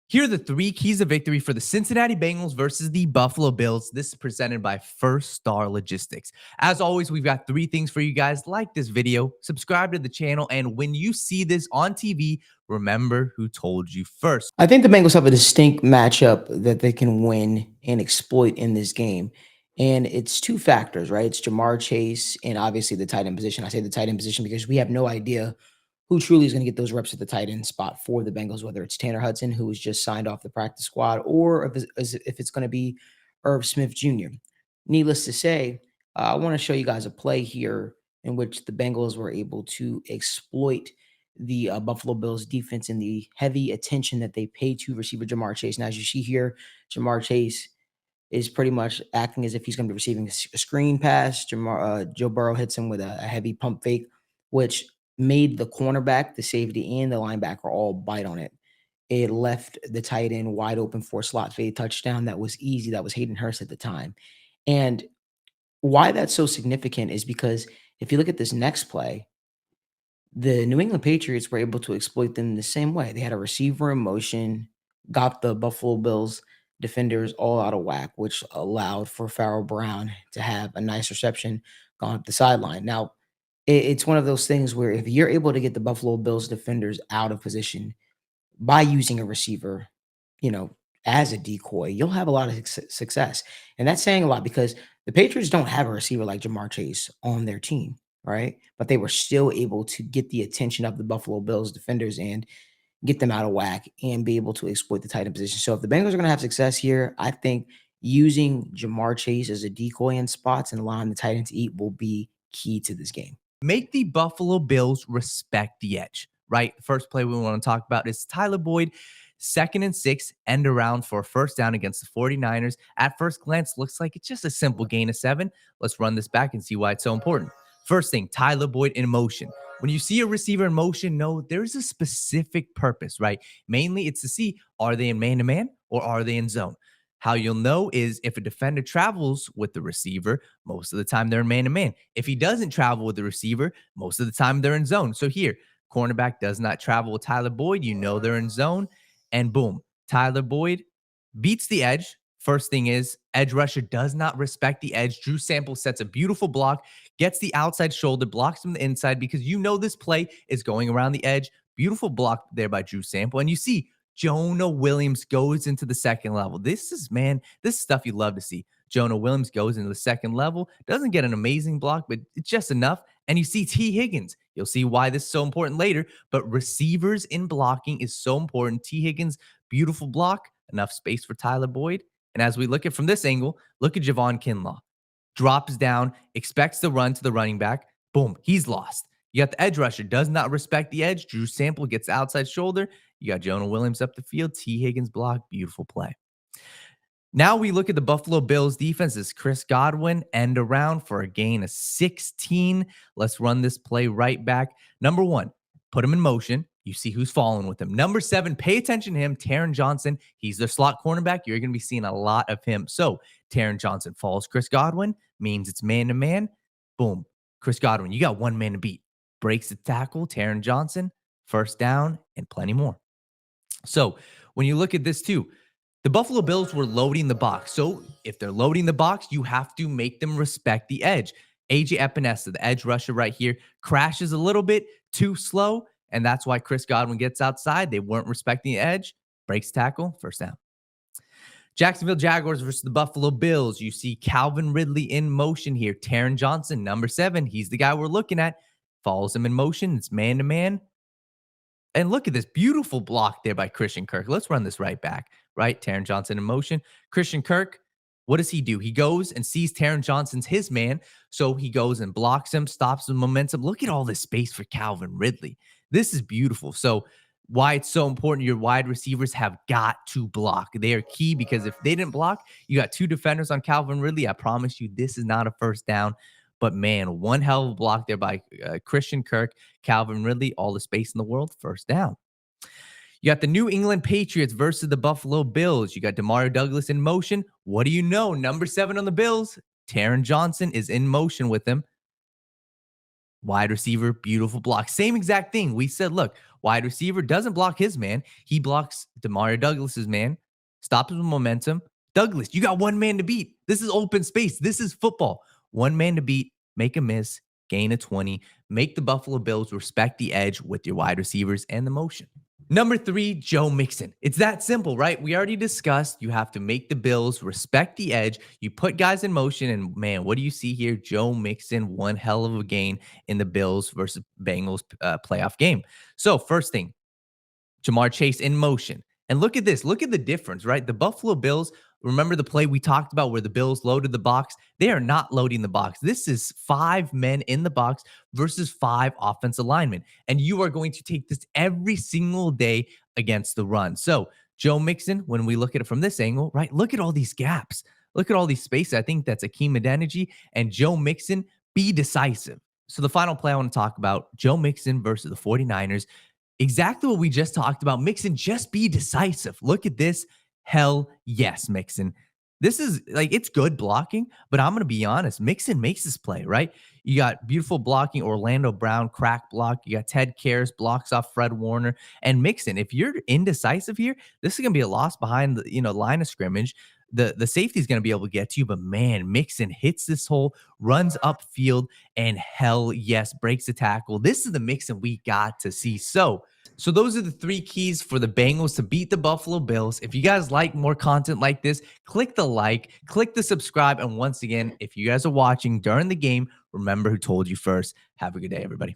Here are the three keys of victory for the Cincinnati Bengals versus the Buffalo Bills. This is presented by First Star Logistics. As always, we've got three things for you guys. Like this video, subscribe to the channel, and when you see this on TV, remember who told you first. I think the Bengals have a distinct matchup that they can win and exploit in this game. And it's two factors, right? It's Jamar Chase and obviously the tight end position. I say the tight end position because we have no idea who truly is going to get those reps at the tight end spot for the Bengals, whether it's Tanner Hudson, who was just signed off the practice squad, or if it's going to be Irv Smith Jr. Needless to say, I want to show you guys a play here in which the Bengals were able to exploit the Buffalo Bills defense and the heavy attention that they pay to receiver Jamar Chase. Now, as you see here, Jamar Chase is pretty much acting as if he's going to be receiving a screen pass. Joe Burrow hits him with a heavy pump fake, which made the cornerback, the safety, and the linebacker all bite on it. It left the tight end wide open for a slot fade touchdown. That was easy. That was Hayden Hurst at the time. And why that's so significant is because if you look at this next play, the New England Patriots were able to exploit them the same way. They had a receiver in motion, got the Buffalo Bills defenders all out of whack, which allowed for Pharoah Brown to have a nice reception going up the sideline. Now, it's one of those things where if you're able to get the Buffalo Bills defenders out of position by using a receiver, you know, as a decoy, you'll have a lot of success. And that's saying a lot because the Patriots don't have a receiver like Jamar Chase on their team, right? But they were still able to get the attention of the Buffalo Bills defenders and get them out of whack and be able to exploit the tight end position. So if the Bengals are going to have success here, I think using Jamar Chase as a decoy in spots and allowing the tight end to eat will be key to this game. Make the Buffalo Bills respect the edge, right? First play we want to talk about is Tyler Boyd, 2nd and 6, end around for a first down against the 49ers. At first glance, looks like it's just a simple gain of 7. Let's run this back and see why it's so important. First thing, Tyler Boyd in motion. When you see a receiver in motion, no, there's a specific purpose, right? Mainly it's to see, are they in man-to-man or are they in zone? How you'll know is if a defender travels with the receiver, most of the time they're in man-to-man. If he doesn't travel with the receiver, most of the time they're in zone. So here, cornerback does not travel with Tyler Boyd. You know they're in zone. And boom, Tyler Boyd beats the edge. First thing is, edge rusher does not respect the edge. Drew Sample sets a beautiful block, gets the outside shoulder, blocks from the inside because you know this play is going around the edge. Beautiful block there by Drew Sample. And you see Jonah Williams goes into the second level. This is stuff you love to see. Jonah Williams goes into the second level, doesn't get an amazing block, but it's just enough. And you see T. Higgins. You'll see why this is so important later, but receivers in blocking is so important. T. Higgins, beautiful block, enough space for Tyler Boyd. And as we look at from this angle, look at Javon Kinlaw. Drops down, expects the run to the running back. Boom, he's lost. You got the edge rusher, does not respect the edge. Drew Sample gets the outside shoulder. You got Jonah Williams up the field. T. Higgins block. Beautiful play. Now we look at the Buffalo Bills defense. This Chris Godwin end around for a gain of 16. Let's run this play right back. Number 1, put him in motion. You see who's following with him. Number 7, pay attention to him. Taron Johnson. He's their slot cornerback. You're going to be seeing a lot of him. So Taron Johnson follows Chris Godwin. Means it's man-to-man. Boom. Chris Godwin, you got one man to beat. Breaks the tackle. Taron Johnson. First down and plenty more. So when you look at this too, the Buffalo Bills were loading the box. So if they're loading the box, you have to make them respect the edge. AJ Epinesa, the edge rusher right here, crashes a little bit too slow. And that's why Chris Godwin gets outside. They weren't respecting the edge. Breaks tackle, first down. Jacksonville Jaguars versus the Buffalo Bills. You see Calvin Ridley in motion here. Taron Johnson, number 7. He's the guy we're looking at. Follows him in motion. It's man-to-man. And look at this beautiful block there by Christian Kirk. Let's run this right back, right? Taron Johnson in motion. Christian Kirk, what does he do? He goes and sees Taron Johnson's his man. So he goes and blocks him, stops the momentum. Look at all this space for Calvin Ridley. This is beautiful. So why it's so important, your wide receivers have got to block. They are key because if they didn't block, you got 2 defenders on Calvin Ridley. I promise you this is not a first down. But man, one hell of a block there by Christian Kirk, Calvin Ridley, all the space in the world, first down. You got the New England Patriots versus the Buffalo Bills. You got Demario Douglas in motion. What do you know? Number 7 on the Bills, Taron Johnson is in motion with him. Wide receiver, beautiful block. Same exact thing. We said, look, wide receiver doesn't block his man. He blocks Demario Douglas's man, stops with momentum. Douglas, you got one man to beat. This is open space. This is football. One man to beat, make a miss, gain a 20, make the Buffalo Bills respect the edge with your wide receivers and the motion. Number 3, Joe Mixon. It's that simple, right? We already discussed you have to make the Bills respect the edge. You put guys in motion, and man, what do you see here? Joe Mixon, one hell of a gain in the Bills versus Bengals playoff game. So, first thing, Jamar Chase in motion. And look at this. Look at the difference, right? The Buffalo Bills, remember the play we talked about where the Bills loaded the box? They are not loading the box. This is 5 men in the box versus 5 offensive linemen. And you are going to take this every single day against the run. So, Joe Mixon, when we look at it from this angle, right? Look at all these gaps. Look at all these spaces. I think that's Akeem Adeniji and Joe Mixon. Be decisive. So, the final play I want to talk about, Joe Mixon versus the 49ers. Exactly what we just talked about. Mixon, just be decisive. Look at this. Hell yes, Mixon. This is like, it's good blocking, but I'm going to be honest. Mixon makes this play, right? You got beautiful blocking, Orlando Brown, crack block. You got Ted Karras, blocks off Fred Warner. And Mixon, if you're indecisive here, this is going to be a loss behind the line of scrimmage. The safety is going to be able to get to you, but man, Mixon hits this hole, runs upfield, and hell yes, breaks the tackle. This is the Mixon we got to see. So those are the 3 keys for the Bengals to beat the Buffalo Bills. If you guys like more content like this, click the like, click the subscribe, and once again, if you guys are watching during the game, remember who told you first. Have a good day, everybody.